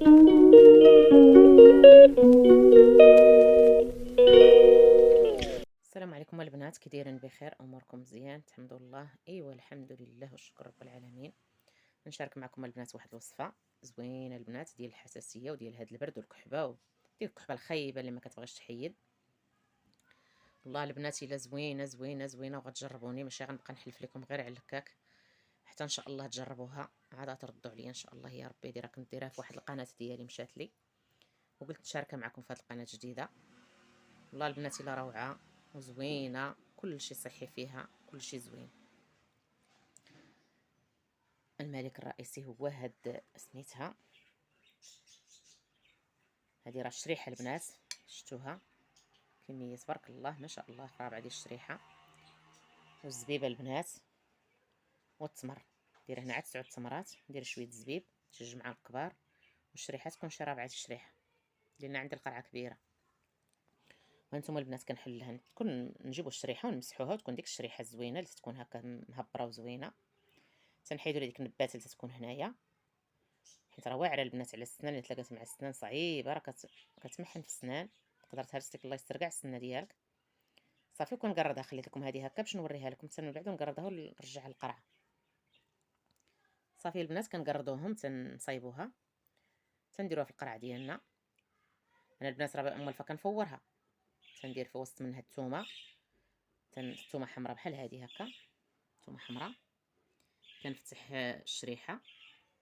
السلام عليكم البنات، كي دايرين؟ بخير؟ اموركم مزيان؟ الحمد لله. ايوا الحمد لله والشكر رب العالمين. نشارك معكم البنات واحد الوصفه زوينه البنات ديال الحساسيه وديال هاد البرد والكحبه ديال الكحبه الخايبه اللي ما كتبغيش تحيد. والله البنات الا زوينه زوينه زوينه وغتجربوني، ماشي غنبقى نحلف لكم غير على الكاك، حتى ان شاء الله تجربوها عاد تردوا عليا ان شاء الله يا ربي. ديرها كنت دايرها في واحد القناه ديالي مشات لي وقلت نشاركها معكم في هاد القناه الجديده. والله البنات الا روعه وزوينه، كل شيء صحي فيها، كل شيء زوين. الملك الرئيسي هو هاد سميتها، هذه راه شريحه البنات، شفتوها كميه تبارك الله ما شاء الله خراب هذه الشريحه. والزبيبه البنات والتمر، دير هنا عاد 9 تمرات، ندير شويه الزبيب 2 معالق كبار، والشريحه تكون شي ربعه الشريحه لان عندي القرعه كبيره. وانتم البنات كنحلها تكون نجيبوا الشريحه ونمسحوها وتكون ديك الشريحه زوينه اللي تكون هكا مهبره وزوينه. تنحيدوا ديك النبات اللي تكون هنايا، حيت راه واعره البنات على السنان، اللي تلاقات مع السنان صعيبه راه كتمحن في السنان، تقدر تهرس لك الله يستر كاع السنه ديالك. صافي وكنقردها، خليت لكم هذه هكا باش نوريها لكم حتى من بعد ونقردها ونرجعها للقرعه. صافي البنات كنقردوهم تنصايبوها تنديروها في القرعه ديالنا. انا البنات راه مولفه كنفورها، تندير في وسط منها الثومه، الثومه حمراء بحال هذه هكا، ثومه حمراء كنفتح الشريحه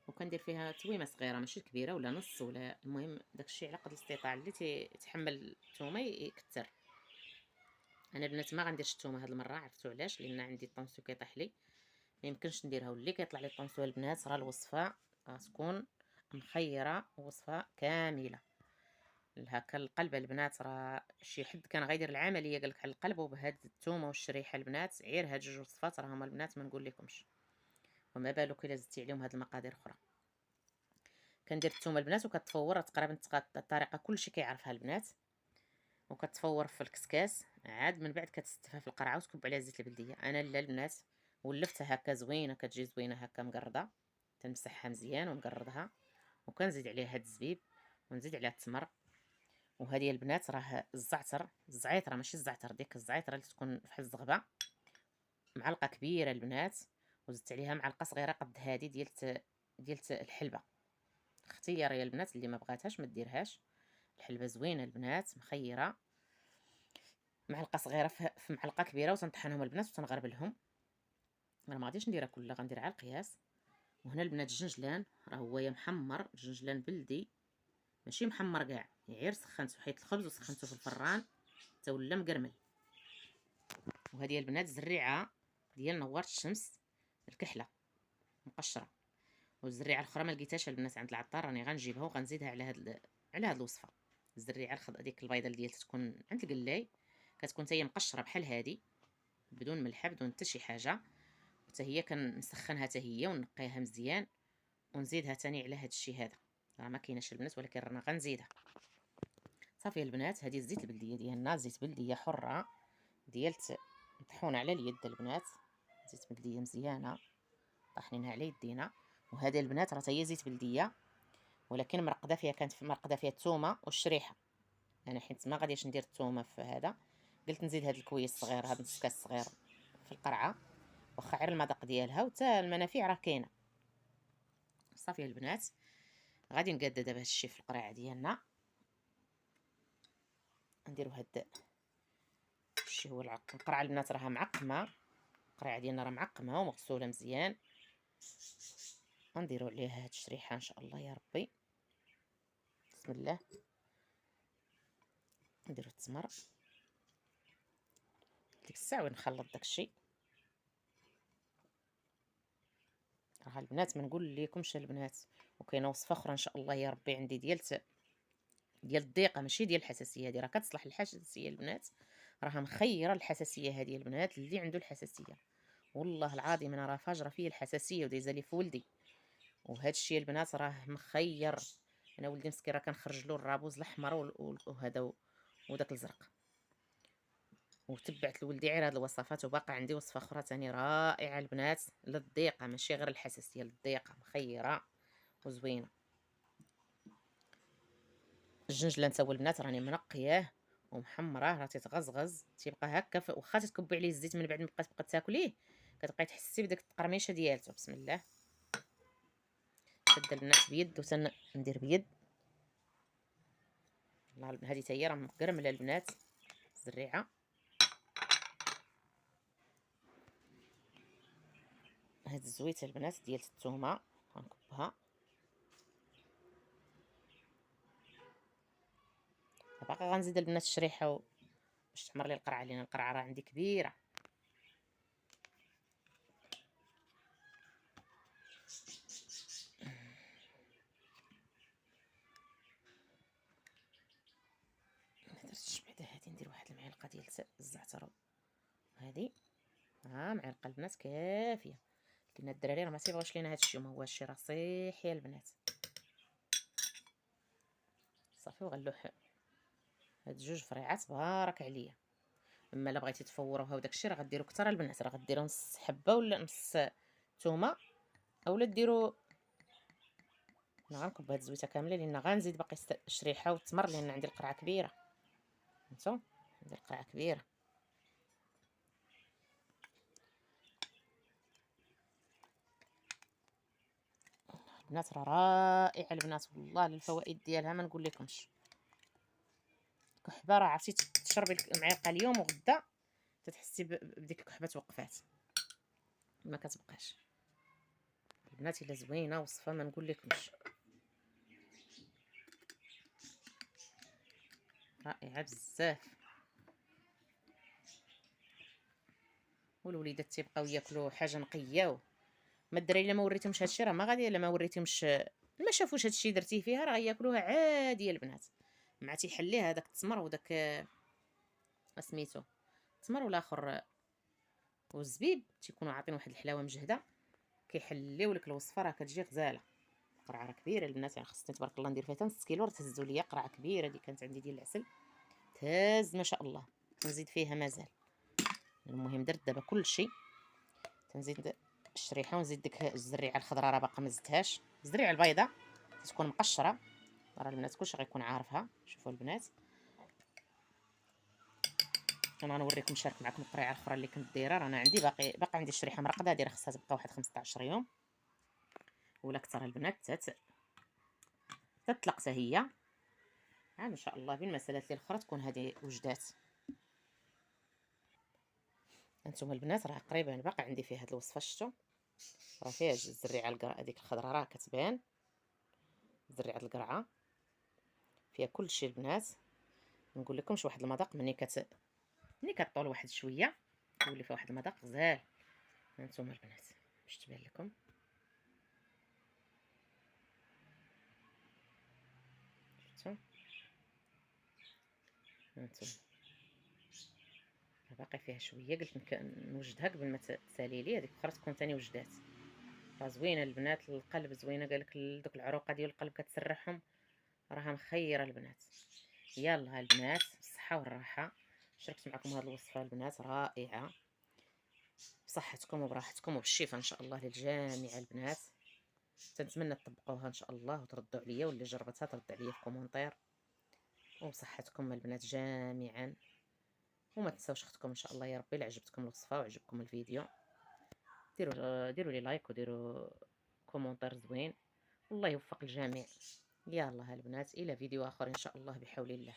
وكندير فيها تويمه صغيره ماشي كبيره ولا نص ولا، المهم داكشي على قد الاستطاعه اللي تيتحمل الثومه يكثر. انا البنات ما غنديرش الثومه هاد المره، عرفتوا علاش؟ لان عندي الطونسيو كيطيح لي، ما يمكنش نديرها، واللي كيطلع لي الطونسيو البنات راه الوصفه غتكون مخيره، وصفه كامله هكا القلب البنات. راه شي حد كان غيدير العمليه قالك على القلب وبهاد الثومه والشريحه البنات، عير هاد 2 وصفات راهما البنات ما نقول لكمش، وما بالك الا زدتي عليهم هاد المقادير اخرى. كندير الثومه البنات وكتفور تقريبا الطريقه كلشي كيعرفها البنات، وكتفور في الكسكاس، عاد من بعد كتستفها في القرعه وتكب عليها زيت البلديه. انا لا البنات ولفتها هكا زوينه، كتجي زوينه هكا مقرده، تنمسحها مزيان ونقردها، وكنزيد عليها هاد الزبيب ونزيد عليها التمر. وهذه البنات راه الزعيطره ماشي الزعتر، ديك الزعيطره اللي تكون بحال الزغبه، معلقه كبيره البنات، وزدت عليها معلقه صغيره قد هذه ديال الحلبه، اختياريه البنات، اللي ما بغاتهاش ما ديرهاش. الحلبه زوينه البنات مخيره، معلقه صغيره في معلقه كبيره، وتنطحنهم البنات وتنغربلهم. انا ما غاديش نديرها كلها، غندير على القياس. وهنا البنات الجنجلان راه هو يا محمر، جنجلان بلدي ماشي محمر كاع، غير سخنته حيت الخبز وسخنته في الفران حتى ولا مقرمل. وهذه البنات زريعه ديال نوار الشمس الكحله مقشره، والزريعه الاخرى ما لقيتهاش البنات عند العطار، راني غنجيبها وغنزيدها على هاد الوصفه. الزريعه هذيك البيضه ديال تكون عند القلاي، كتكون حتى هي مقشره بحال هذه بدون ملح بدون حتى شي حاجه، حتى هي كنسخنها حتى هي ونقيها مزيان ونزيدها تاني على هاد الشيء هذا. راه ما كايناش البنات ولكن رانا غنزيدها. صافي البنات هذه الزيت البلديه ديالنا، زيت بلديه حره ديال مطحونه على اليد البنات، زيت بلديه مزيانه طاحنينها على يدينا. وهذه البنات راه هي زيت بلديه ولكن مرقده فيها، كانت مرقده فيها الثومه والشريحه، انا حيت ما غاديش ندير الثومه في هذا، قلت نزيد هذا الكويس الصغير، هذا نص كاس صغير في القرعه، واخا غير المذاق ديالها وتا المنافع راه كاينه. صافي البنات غادي نقاد دابا هادشي في القرعه ديالنا، نديرو هاد الشيء هو القرعه البنات راها معقمه، القرعه ديالنا راه معقمه ومغسوله مزيان. غنديرو عليها هاد الشريحه ان شاء الله يا ربي، بسم الله. نديرو التمر ديك الساعه ونخلط داكشي. راه البنات ما نقول لكمش البنات، وكاينه وصفه اخرى ان شاء الله يا ربي عندي ديال الضيقه ماشي ديال الحساسيه، هذه راه كتصلح للحساسيه البنات، راها مخيره الحساسيه هذه البنات، اللي عنده الحساسيه والله العظيم انا راه فاجره فيه الحساسيه ودايزه لي في ولدي، وهذا الشيء البنات راه مخير. انا ولدي مسكين راه كنخرج له الرابوز الاحمر وهذا وداك الزرق، وتبعت لولدي غير هاد الوصفات، وباقي عندي وصفه اخرى ثاني رائعه البنات للضيقه ماشي غير الحساسيه، للضيقه مخيره وزوينه. الجنجله نتا هو البنات راني منقياه ومحمراه، راه تيتغزغز تيبقى هكا، واخا تكبي عليه الزيت من بعد ما تبقى تاكليه كتبقاي تحسي بداك التقرميشه ديالته. بسم الله. شاده البنات بيد ندير بيد. هذه حتى هي راه مقرمله البنات الزريعه. هاد الزويته البنات ديال الثومه غنكبها. باقا غنزيد البنات الشريحه باش تحمر لي القرعه، لان القرعه راه عندي كبيره. درتش بعدا هادي ندير واحد المعلقه ديال الزعتر. هادي معلقه البنات كافيه، لان الدراري راه ما تيبغيوش لينا هادشي، وما هو هادشي راه صحي البنات. صافي وغنلوح هاد جوج فريعات بارك عليا. اما الا بغيتي تفوروها وداكشي راه غديروا كثر البنات، راه غديروا نص حبه ولا نص ثومه، اولا ديروا. انا غنكب هاد الزويته كامله لان غنزيد باقي الشريحه والتمر، لان عندي القرعه كبيره. فهمتوا؟ عندي القرعه كبيره. البنات راه رائعه البنات والله، للفوائد ديالها ما نقول لكمش. كحبه راه عرفتي تشربي المعلقه اليوم وغدا تتحسي بديك الكحبه توقفات ما كتبقاش. البنات الا زوينه وصفه ما نقول لكمش، رائعه بزاف. والوليدات تيبقاو ياكلوا حاجه نقيه. ما الدراري الا ما وريتهمش هادشي راه ما غادي، الا ما وريتهمش ما شافوش هادشي درتيه فيها راه غياكلوها عاديه البنات. مع تيحليها داك التمر وداك سميتو التمر والاخر والزبيب تيكونوا عاطين واحد الحلاوه مجهده، كيحليو لك الوصفه راه كتجي غزاله. قرعه راه كبيره البنات، يعني خصني تبارك الله ندير فيها حتى نص كيلو. راه تهزوا ليا قرعه كبيره اللي كانت عندي ديال العسل تهز ما شاء الله. نزيد فيها مازال. المهم درت دابا كلشي. تنزيد الشريحه ونزيد ديك الزريعه الخضراء راه باقا ما زدتهاش. الزريعه البيضاء تكون مقشره، راه البنات كلشي غيكون عارفها. شوفوا البنات انا غنوريكم نشارك معكم القريعه الاخرى اللي كنت دايره. رانا عندي باقي عندي الشريحه مرقده، دايره خصها تبقى واحد 15 يوم ولا اكثر البنات تطلق حتى هي. ان شاء الله بين المسالات اللي الاخرى تكون هذه وجدات. انتم البنات راه قريبا باقي عندي فيه هذه الوصفه. شفتوا راه فيها الزريعه القرعه هذيك الخضراء راه كتبان. زريعه القرعه فيها كل شيء البنات. نقول لكمش واحد المذاق ملي كطول واحد شويه يولي فيها واحد المذاق غزال. هانتوما البنات باش تبان لكم. شفتوا هانتوما باقي فيها شويه، قلت نوجدها قبل ما تسالي لي. هذيك الاخرى تكون ثاني وجدات. راه زوينه البنات، القلب زوينه، قالك دوك العروقه ديال القلب كتسرحهم راها مخيره البنات. يلا البنات بالصحه والراحه شاركت معكم هذه الوصفه البنات رائعه بصحتكم وبراحتكم وبالشفاء ان شاء الله للجميع البنات. تنتمنى تطبقوها ان شاء الله وتردوا عليا، واللي جربتها ترد عليا في كومونتير. وبصحتكم البنات جميعا. وما تنساوش اختكم ان شاء الله يا ربي اللي عجبتكم الوصفه وعجبكم الفيديو ديروا لي لايك وديروا كومونتير زوين، والله يوفق الجميع. يلا البنات الى فيديو اخر ان شاء الله بحول الله.